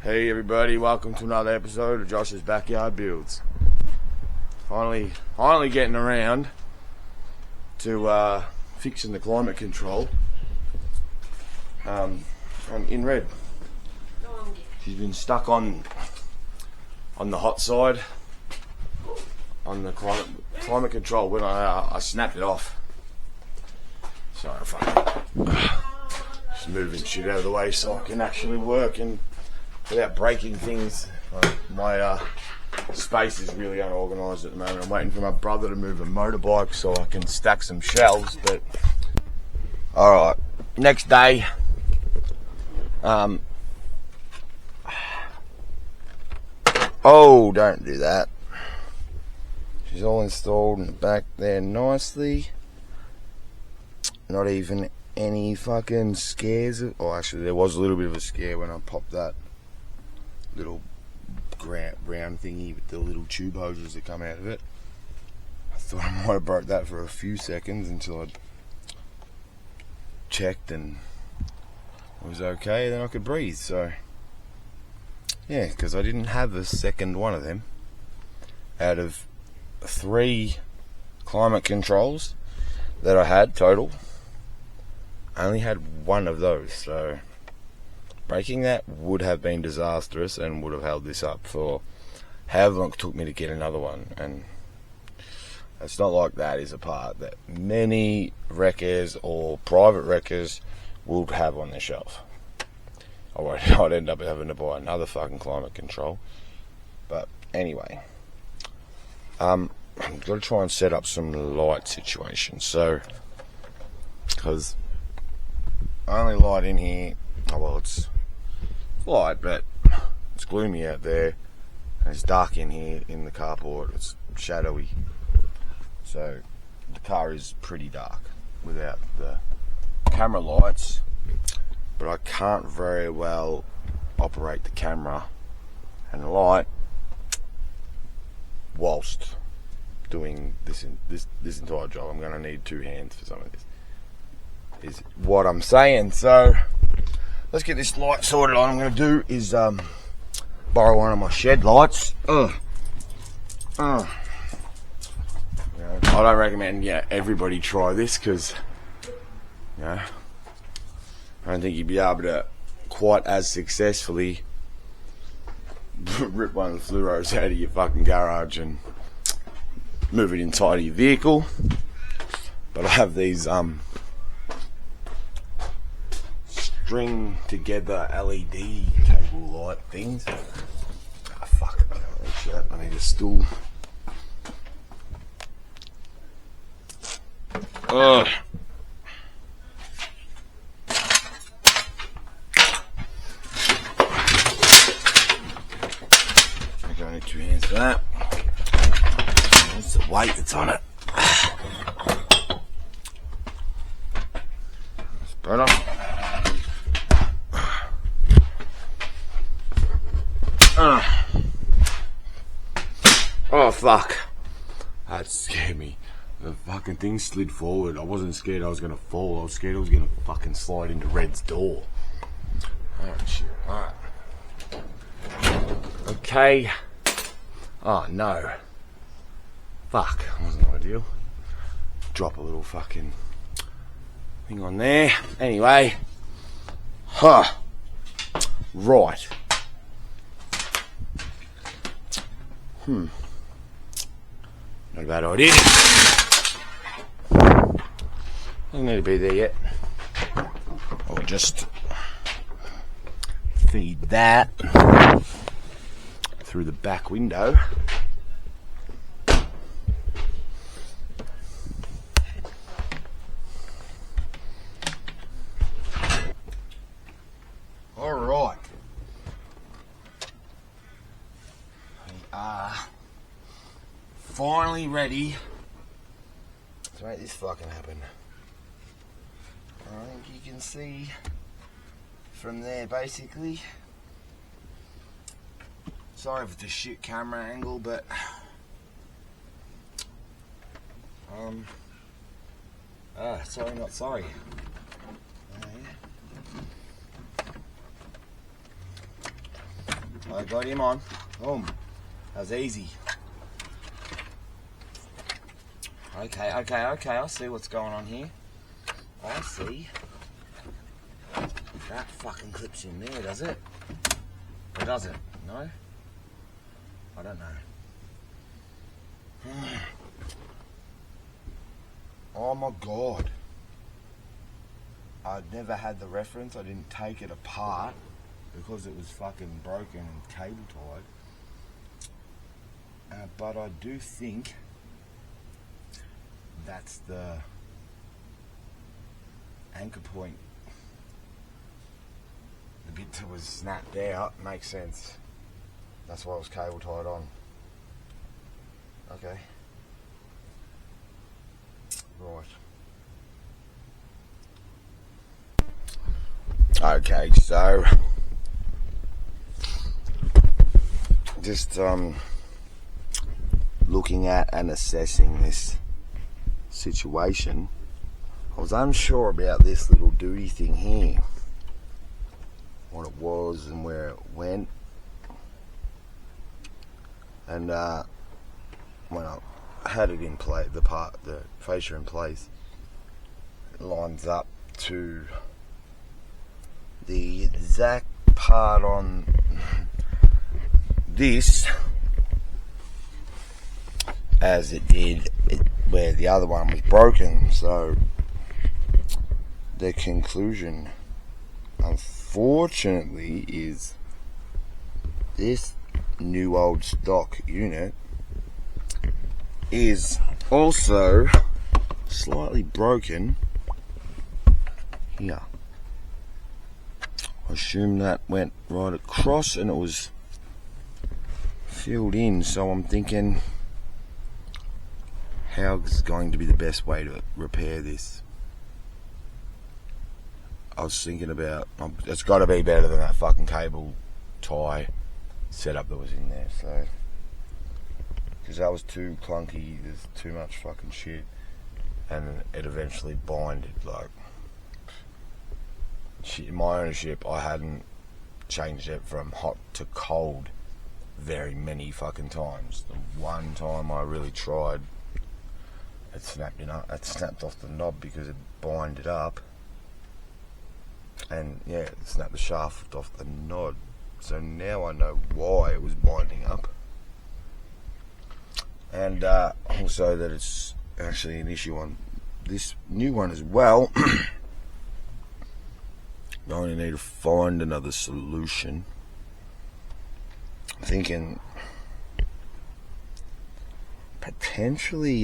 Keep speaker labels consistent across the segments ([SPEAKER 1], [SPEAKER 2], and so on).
[SPEAKER 1] Hey everybody, welcome to another episode of Josh's Backyard Builds. Finally getting around to fixing the climate control in Red. She's been stuck on the hot side on the climate control when I snapped it off. Sorry if just moving shit out of the way so I can actually work and without breaking things. My space is really unorganised at the moment. I'm waiting for my brother to move a motorbike so I can stack some shelves. But alright, next day. Oh, don't do that. She's all installed in the back there nicely. Not even any fucking scares. Oh, actually, there was a little bit of a scare when I popped that little round thingy with the little tube hoses that come out of it. I thought I might have broke that for a few seconds until I checked and it was okay, then I could breathe. So yeah, because I didn't have a second one of them. Out of 3 climate controls that I had total, I only had one of those, so breaking that would have been disastrous and would have held this up for however long it took me to get another one. And it's not like that is a part that many wreckers or private wreckers would have on their shelf. I'd end up having to buy another fucking climate control. But anyway, I've got to try and set up some light situations. So, because only light in here, oh well, it's light, but it's gloomy out there, and it's dark in here in the carport. It's shadowy, so the car is pretty dark without the camera lights. But I can't very well operate the camera and the light whilst doing this entire job. I'm going to need 2 hands for some of this, is what I'm saying. So let's get this light sorted on. What I'm going to do is borrow one of my shed lights. I don't recommend everybody try this, because I don't think you'd be able to quite as successfully rip one of the fluoros out of your fucking garage and move it inside of your vehicle. But I have these string together LED cable light things. Fuck, I need a stool. Ugh. I need 2 hands for that. That's the weight that's on it. That's better. Oh fuck. That scared me. The fucking thing slid forward. I wasn't scared I was gonna fall. I was scared I was gonna fucking slide into Red's door. Oh shit. Alright. Okay. Oh no. Fuck. That wasn't ideal. Drop a little fucking thing on there. Anyway. Right. Not a bad idea. Doesn't need to be there yet. I'll just feed that through the back window. Alright. We are finally ready to make this fucking happen. I think you can see from there basically. Sorry for the shit camera angle, but sorry not sorry. I got him on. Boom. That was easy. Okay, I see what's going on here. I see. That fucking clips in there, does it? Or does it? No? I don't know. Oh my god. I'd never had the reference. I didn't take it apart because it was fucking broken and cable tied. But I do think that's the anchor point. The bit that was snapped out makes sense. That's why it was cable tied on. Okay. Right. Okay, so just looking at and assessing this situation, I was unsure about this little duty thing here, what it was and where it went, and when I had it in place, the fascia in place, it lines up to the exact part on this as it did where the other one was broken. So the conclusion, unfortunately, is this new old stock unit is also slightly broken here. I assume that went right across and it was filled in, so I'm thinking, how is going to be the best way to repair this? I was thinking about, it's got to be better than that fucking cable tie setup that was in there, so, because that was too clunky, there's too much fucking shit, and it eventually binded. Like, in my ownership, I hadn't changed it from hot to cold very many fucking times. The one time I really tried, it snapped, it snapped off the knob because it binded up, and yeah, it snapped the shaft off the knob. So now I know why it was binding up, and also that it's actually an issue on this new one as well. I only need to find another solution. I'm thinking potentially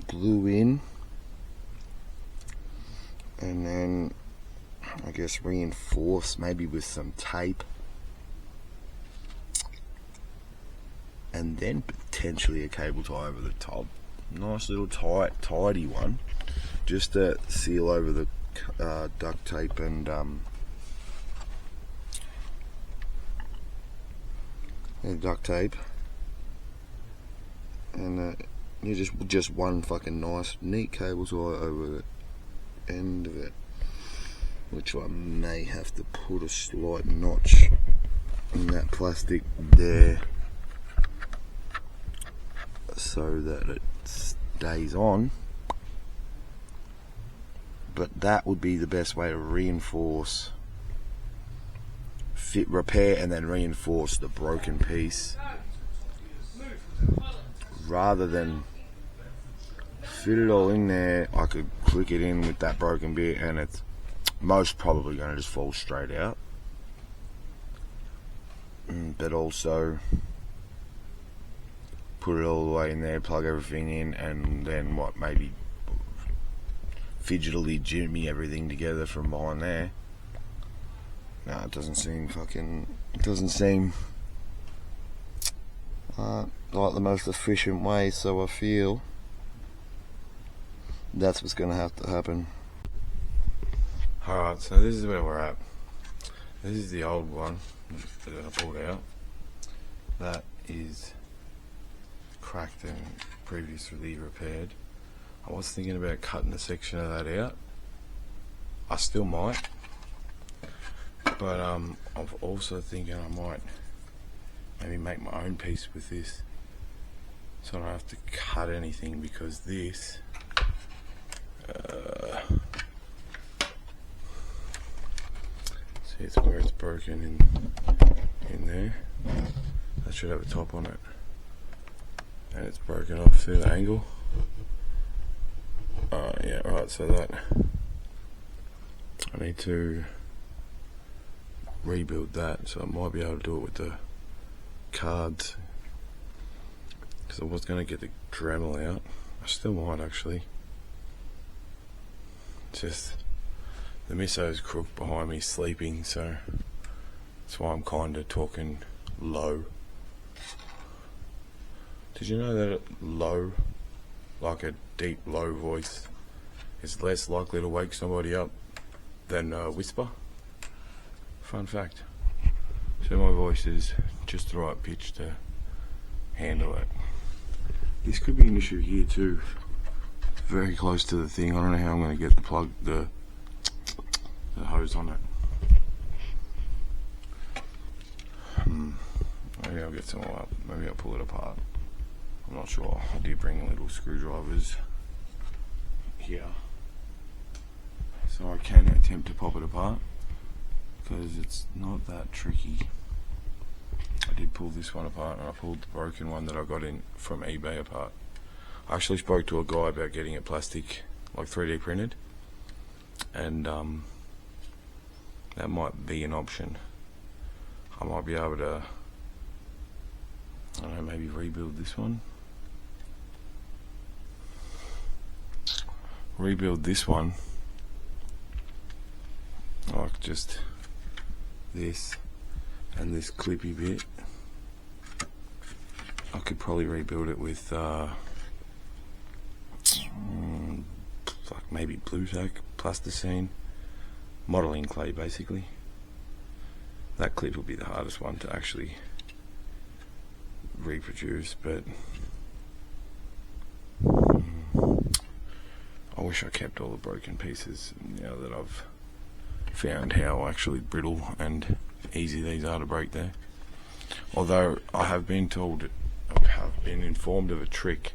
[SPEAKER 1] glue in and then I guess reinforce maybe with some tape, and then potentially a cable tie over the top. Nice little tidy one, just to seal over the duct tape and duct tape, and just one fucking nice neat cable tie over the end of it, which I may have to put a slight notch in that plastic there so that it stays on. But that would be the best way to reinforce, repair and then reinforce the broken piece, rather than fit it all in there. I could click it in with that broken bit and it's most probably going to just fall straight out, but also put it all the way in there, plug everything in, and then maybe fidgetily jimmy everything together from behind there. No, it doesn't seem like the most efficient way, so I feel that's what's going to have to happen. Alright, so this is where we're at. This is the old one that I pulled out. That is cracked and previously repaired. I was thinking about cutting a section of that out. I still might. But I'm also thinking I might maybe make my own piece with this, so I don't have to cut anything, because this see, it's where it's broken in there. That should have a top on it, and it's broken off through the angle. Yeah, right, so that I need to rebuild that, so I might be able to do it with the cards, because I was going to get the Dremel out. I still might, actually. It's just the misso's crook behind me sleeping, so that's why I'm kind of talking low. Did you know that low, like a deep low voice, is less likely to wake somebody up than a whisper? Fun fact. So my voice is just the right pitch to handle it. This could be an issue here too. Very close to the thing. I don't know how I'm going to get the hose on it. Maybe I'll get some more up. Maybe I'll pull it apart. I'm not sure. I did bring little screwdrivers here, so I can attempt to pop it apart, because it's not that tricky. I did pull this one apart, and I pulled the broken one that I got in from eBay apart. I actually spoke to a guy about getting it plastic, like 3D printed, and that might be an option. I might be able to, I don't know, maybe rebuild this one. Rebuild this one, like just this and this clippy bit. I could probably rebuild it with like maybe blue tack, plasticine, modelling clay basically. That clip will be the hardest one to actually reproduce, but I wish I kept all the broken pieces now that I've found how actually brittle and easy these are to break there. Although I have been told, I have been informed of a trick.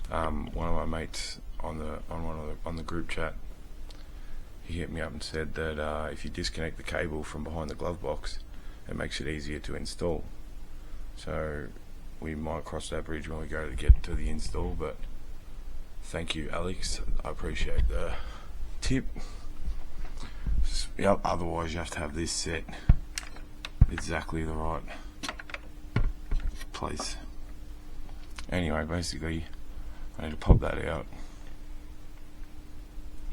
[SPEAKER 1] One of my mates on the group chat, he hit me up and said that if you disconnect the cable from behind the glove box, it makes it easier to install. So we might cross that bridge when we go to get to the install, but thank you, Alex. I appreciate the tip. Yep, otherwise you have to have this set exactly the right place. Anyway, basically I need to pop that out,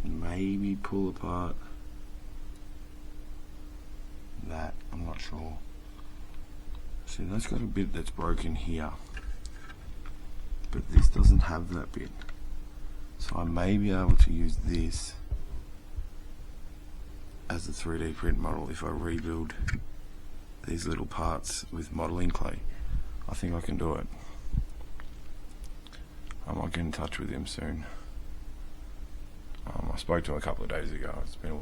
[SPEAKER 1] maybe pull apart that, I'm not sure. See, that's got a bit that's broken here, but this doesn't have that bit, so I may be able to use this as a 3D print model if I rebuild these little parts with modelling clay. I think I can do it. I might get in touch with him soon. I spoke to him a couple of days ago. It's been,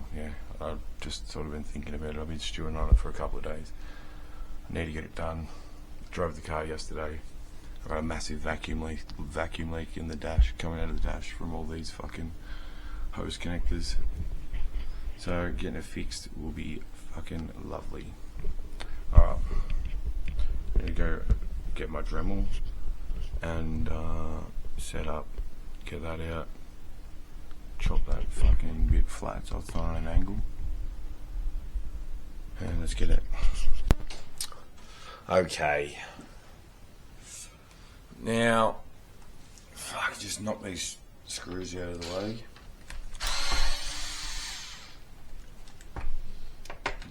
[SPEAKER 1] I've just sort of been thinking about it. I've been stewing on it for a couple of days. I need to get it done. Drove the car yesterday. I got a massive vacuum leak in the dash, coming out of the dash from all these fucking hose connectors. So getting it fixed will be fucking lovely. Alright, I need to go get my Dremel and set up, get that out, chop that fucking bit flat so it's not on an angle, and let's get it. Okay. Now, fuck, just knock these screws out of the way.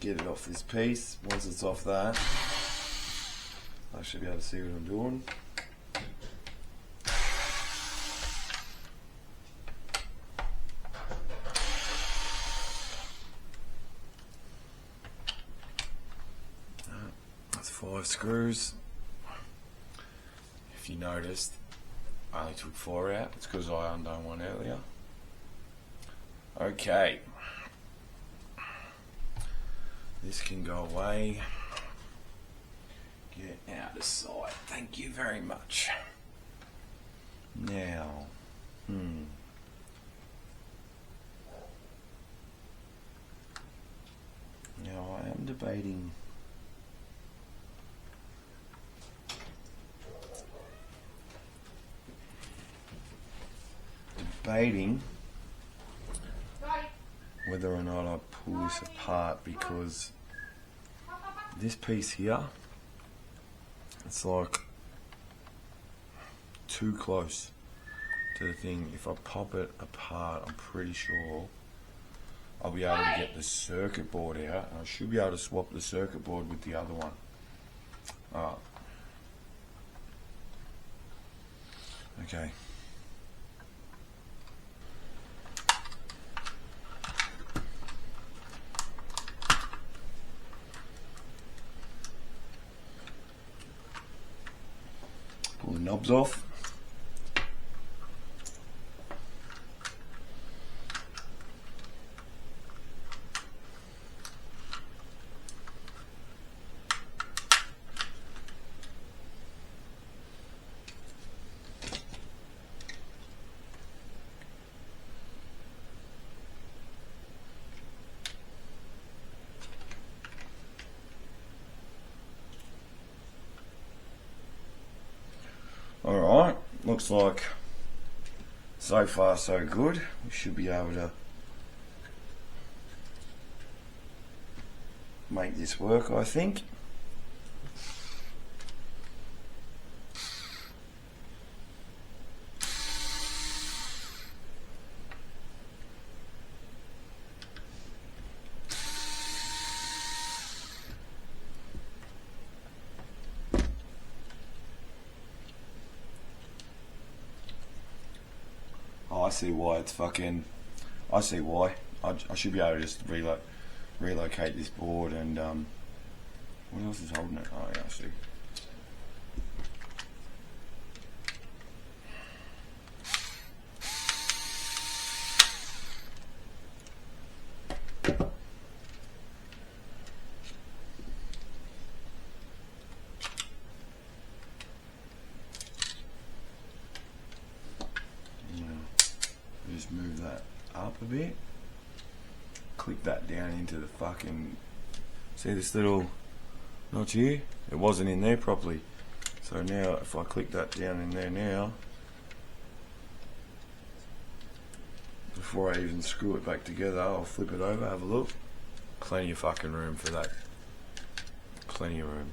[SPEAKER 1] Get it off this piece. Once it's off that, I should be able to see what I'm doing. That's 5 screws. If you noticed, I only took 4 out. It's because I undone one earlier. Okay. This can go away. Get out of sight. Thank you very much. Now, Now I am debating whether or not I pull this apart, because this piece here, it's like too close to the thing. If I pop it apart, I'm pretty sure I'll be able to get the circuit board out, and I should be able to swap the circuit board with the other one. Alright. Okay. Pull the knobs off. Alright, looks like so far so good. We should be able to make this work, I think. I see why it's fucking. I see why. I should be able to just relocate this board and what else is holding it? Oh yeah, I see. Just move that up a bit, click that down into the fucking, see this little notch here? It wasn't in there properly, so now if I click that down in there now, before I even screw it back together, I'll flip it over, have a look. Plenty of fucking room for that. Plenty of room.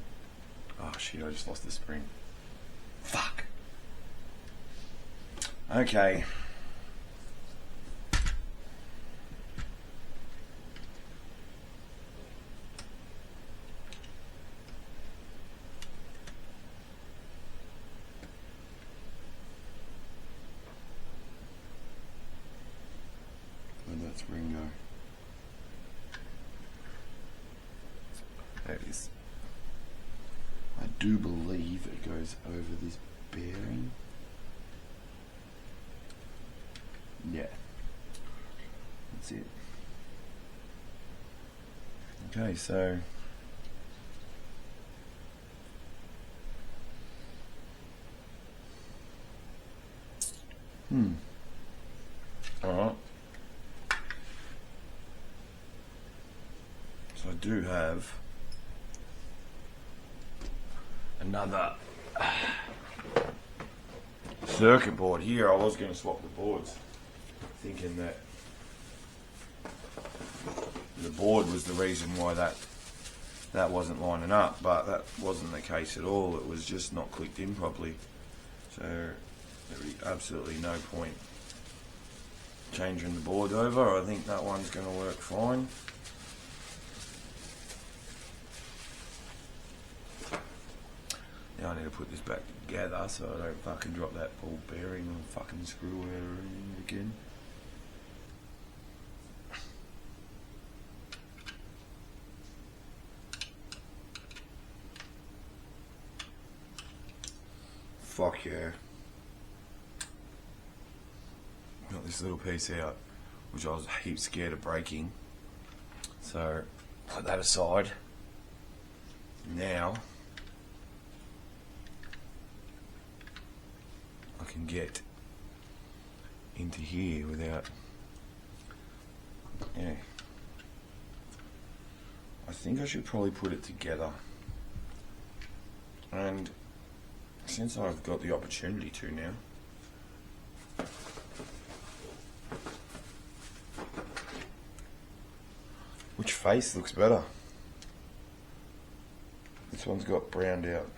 [SPEAKER 1] Oh shit, I just lost the spring. Fuck. Okay. Ringo. There it is. I do believe it goes over this bearing. Yeah. That's it. Okay, so alright. So I do have another circuit board here. I was going to swap the boards, thinking that the board was the reason why that wasn't lining up, but that wasn't the case at all. It was just not clicked in properly. So there'd be absolutely no point changing the board over. I think that one's going to work fine. Now I need to put this back together so I don't fucking drop that ball bearing and fucking screw it in again. Fuck yeah. Got this little piece out, which I was heaps scared of breaking. So put that aside. Now I can get into here without, yeah. I think I should probably put it together, and since I've got the opportunity to now, which face looks better? This one's got browned out.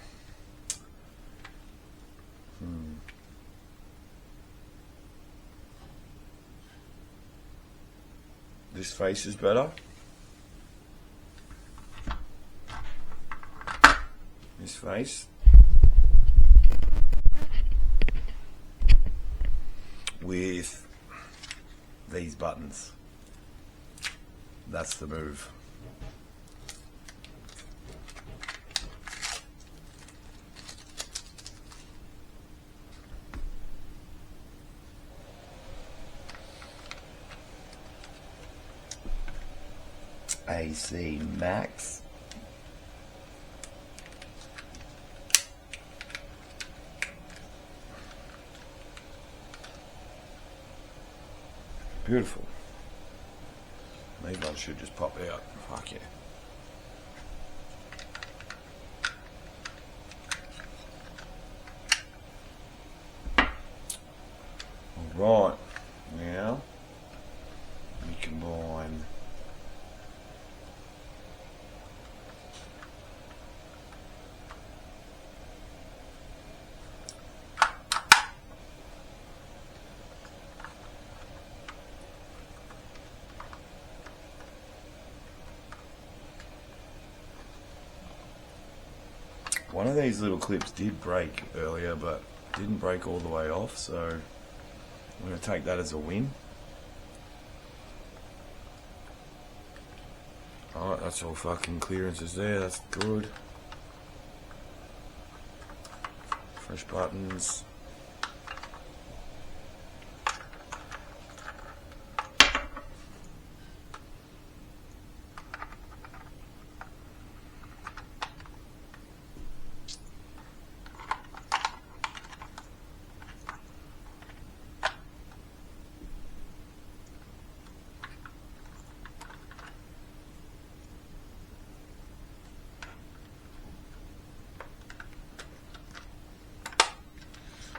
[SPEAKER 1] This face is better. This face. With these buttons. That's the move. AC Max. Beautiful. Maybe I should just pop out. Fuck yeah. Alright. Now we combine one of these little clips did break earlier, but didn't break all the way off, so I'm going to take that as a win. Alright, that's all fucking clearances there, that's good. Fresh buttons.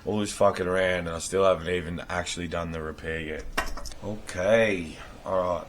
[SPEAKER 1] All this fucking around and I still haven't even actually done the repair yet. Okay, alright.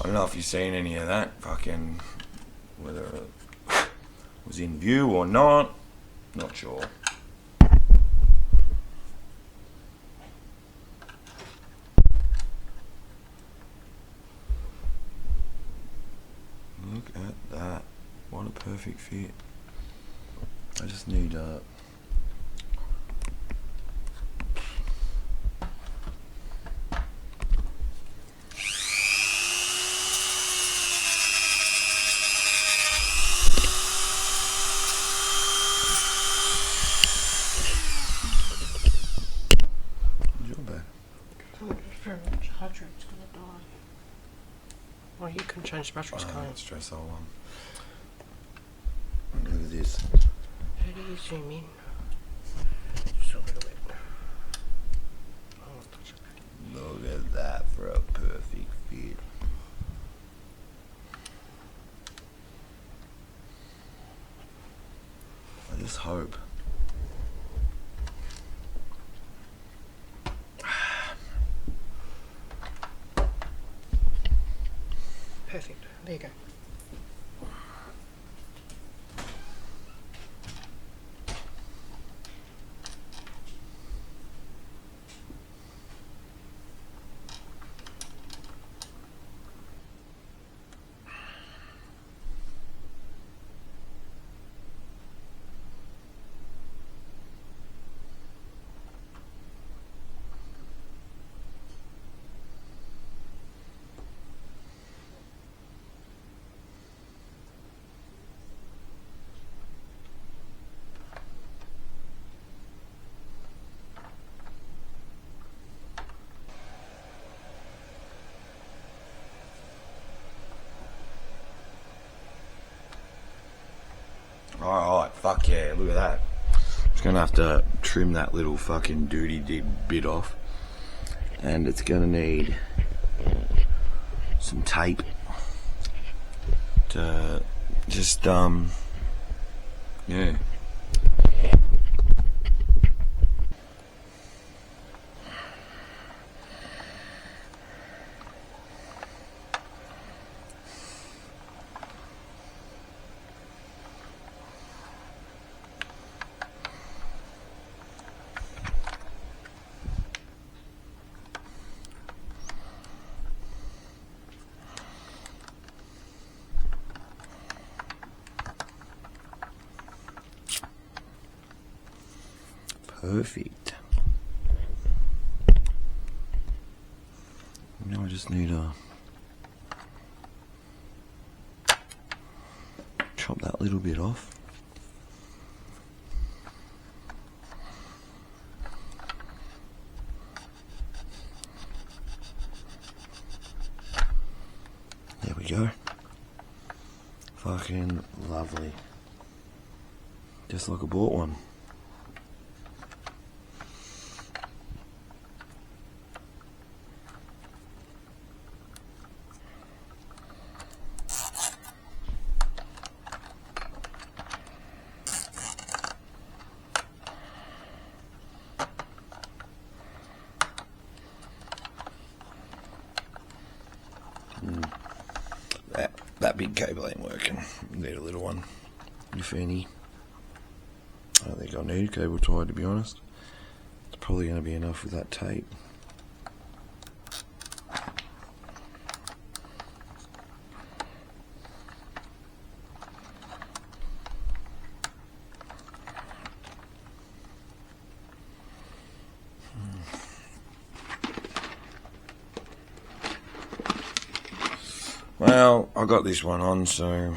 [SPEAKER 1] I don't know if you've seen any of that, fucking, whether it was in view or not sure. Look at that, what a perfect fit. I just need
[SPEAKER 2] battery, it's gonna die. Well, you can change the batteries, can't you?
[SPEAKER 1] Stress all on. Look at this.
[SPEAKER 2] How do you zoom in? Just a little bit. Oh, that's okay.
[SPEAKER 1] Look at that for a perfect fit. Let's hope.
[SPEAKER 2] Perfect. There you go.
[SPEAKER 1] Alright, fuck yeah, look at that. Just gonna have to trim that little fucking duty bit off. And it's gonna need some tape to just, yeah. Perfect. Now I just need to chop that little bit off. There we go. Fucking lovely. Just like I bought one. That big cable ain't working. Need a little one, if any. I don't think I need a cable tie, to be honest. It's probably going to be enough with that tape. Well, I got this one on, so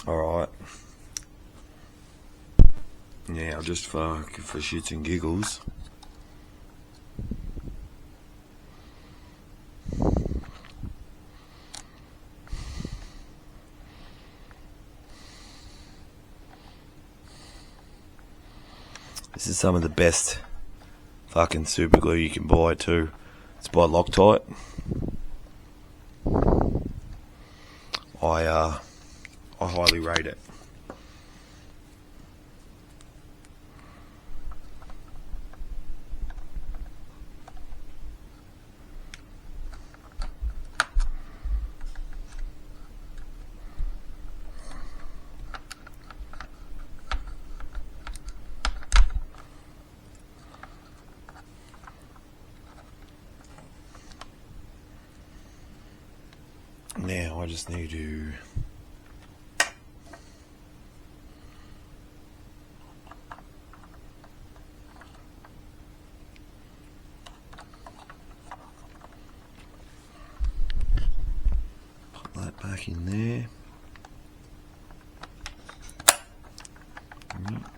[SPEAKER 1] alright. Yeah, I'll just for shits and giggles. This is some of the best fucking super glue you can buy too. It's by Loctite. I highly rate it. Now I just need to put that back in there.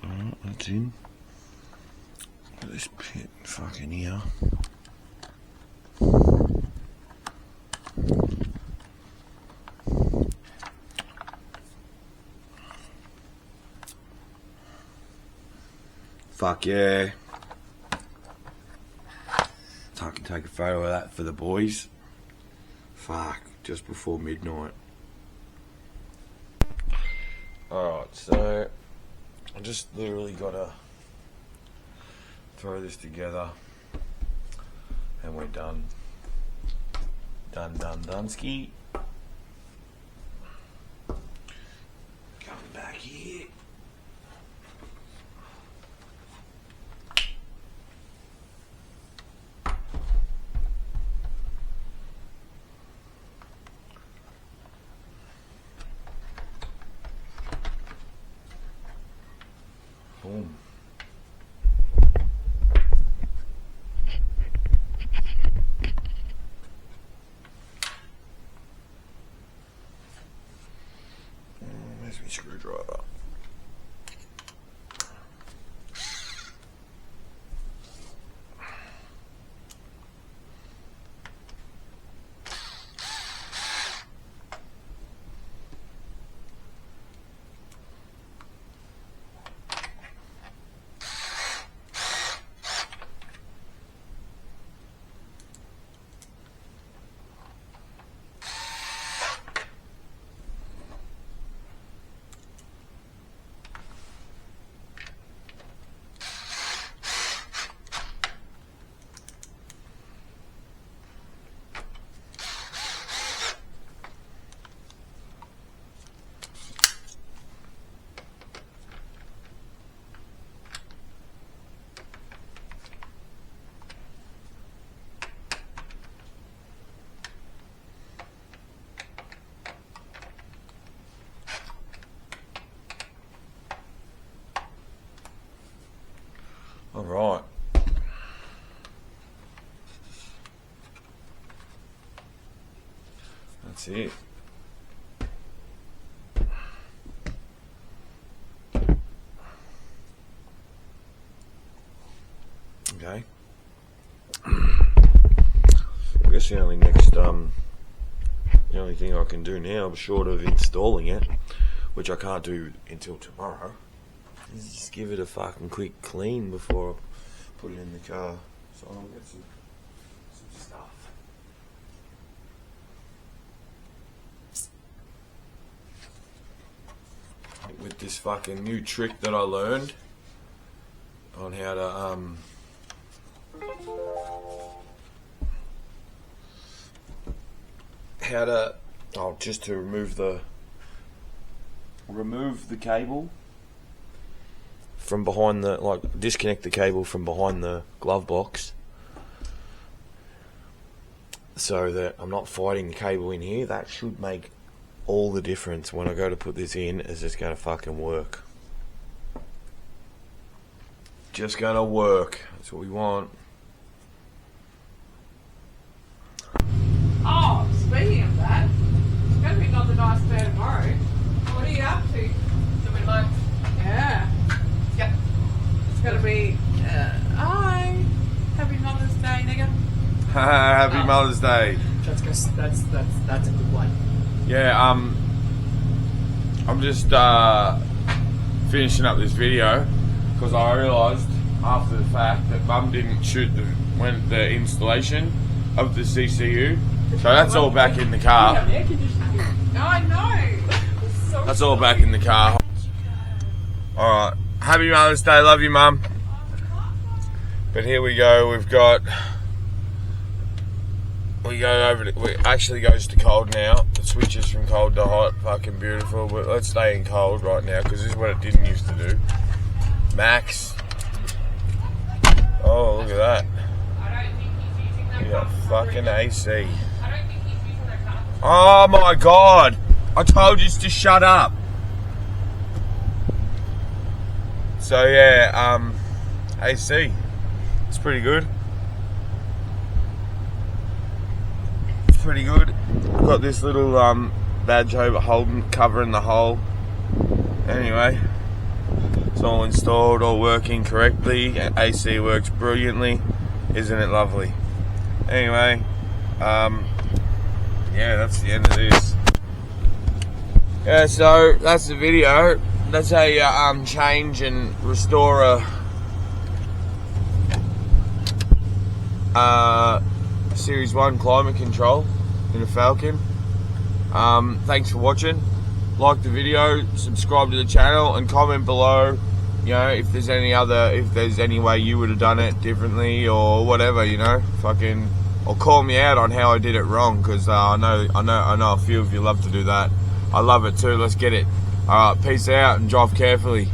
[SPEAKER 1] Alright, that's in. This pit fucking here. Fuck yeah. I can take a photo of that for the boys. Fuck, just before midnight. Alright, so I just literally gotta throw this together and we're done. Done ski. Coming back here. Boom. Where's my screwdriver? All right. That's it. Okay. I guess the only thing I can do now, short of installing it, which I can't do until tomorrow, is just give it a fucking quick clean before I put it in the car. So I'll get some stuff. With this fucking new trick that I learned on how to just to remove the cable from behind the, like, disconnect the cable from behind the glove box so that I'm not fighting the cable in here. That should make all the difference when I go to put this in. It's just going to fucking work. Just going to work. That's what we want.
[SPEAKER 3] Oh, speaking of that, it's going to be another nice day tomorrow. What are you up to?
[SPEAKER 2] Doing lunch.
[SPEAKER 3] Yeah.
[SPEAKER 2] Yep.
[SPEAKER 3] It's going to be, hi, happy Mother's Day, nigga.
[SPEAKER 1] Happy Mother's Day.
[SPEAKER 2] That's a good one.
[SPEAKER 1] Yeah, I'm just finishing up this video because I realised after the fact that Mum didn't shoot the installation of the CCU, so that's all back in the car.
[SPEAKER 3] I know.
[SPEAKER 1] That's all back in the car. All right, happy Mother's Day, love you, Mum. But here we go. It actually goes to cold now. It switches from cold to hot. Fucking beautiful. But let's stay in cold right now because this is what it didn't used to do. Max. Oh, look at that. We got fucking AC.
[SPEAKER 3] I don't think he's using that car.
[SPEAKER 1] Oh my god. I told you to shut up. So yeah, AC. It's pretty good. Pretty good. I've got this little badge over covering the hole. Anyway, It's all installed, all working correctly. AC works brilliantly. Isn't it lovely? Anyway, yeah, that's the end of this. Yeah, so that's the video. That's how you change and restore a Series 1 climate control in a Falcon. Thanks for watching. Like the video, subscribe to the channel, and comment below, you know, if there's any way you would have done it differently or whatever, you know, or call me out on how I did it wrong, because I know a few of you love to do that. I love it too. Let's get it. All right, peace out and drive carefully.